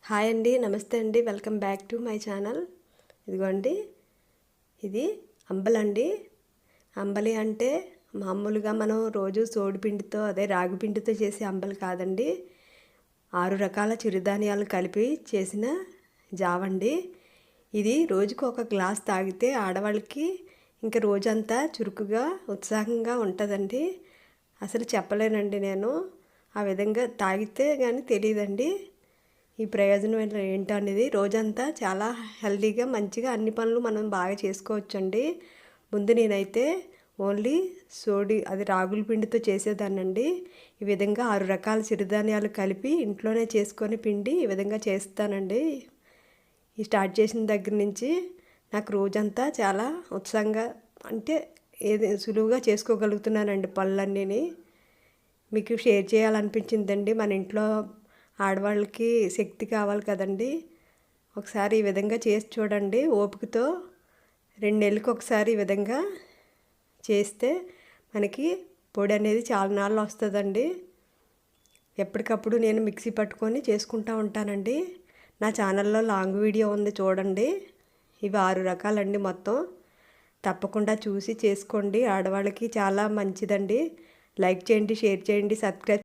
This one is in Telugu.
హాయ్ అండి, నమస్తే అండి, welcome back to my channel. ఇదిగోండి, ఇది అంబలండి. అంబలి అంటే మామూలుగా మనం రోజు సోడిపిండితో రాగి పిండితో చేసే అంబలి కాదండి. 6 రకాల చిరుధాన్యాలు కలిపి చేసిన జావండి. ఇది రోజుకు ఒక గ్లాస్ తాగితే ఆడవాళ్ళకి ఇంకా రోజంతా చురుకుగా ఉత్సాహంగా ఉంటుందండి. అసలు చెప్పలేనండి, నేను ఆ విధంగా తాగితే కానీ తెలియదండి ఈ ప్రయోజనం ఏంటో అనేది. రోజంతా చాలా హెల్తీగా మంచిగా అన్ని పనులు మనం బాగా చేసుకోవచ్చండి. ముందు నేనైతే ఓన్లీ రాగుల పిండితో చేసేదాన్నండి. ఈ విధంగా 6 రకాల చిరుధాన్యాలు కలిపి ఇంట్లోనే చేసుకొని పిండి ఈ విధంగా చేస్తానండి. ఈ స్టార్ట్ చేసిన దగ్గర నుంచి నాకు రోజంతా చాలా ఉత్సాహంగా, అంటే ఏది సులువుగా చేసుకోగలుగుతున్నానండి పనులన్నీ. మీకు షేర్ చేయాలనిపించిందండి. మన ఇంట్లో ఆడవాళ్ళకి శక్తి కావాలి కదండి. ఒకసారి ఈ విధంగా చేసి చూడండి ఓపికతో. 2 నెలలకు ఒకసారి ఈ విధంగా చేస్తే మనకి పొడి అనేది చాలా నాళ్ళు వస్తుందండి. ఎప్పటికప్పుడు నేను మిక్సీ పట్టుకొని చేసుకుంటూ ఉంటానండి. నా ఛానల్లో లాంగ్ వీడియో ఉంది, చూడండి. ఇవి 6 రకాలండి మొత్తం. తప్పకుండా చూసి చేసుకోండి, ఆడవాళ్ళకి చాలా మంచిదండి. లైక్ చేయండి, షేర్ చేయండి, సబ్స్క్రైబ్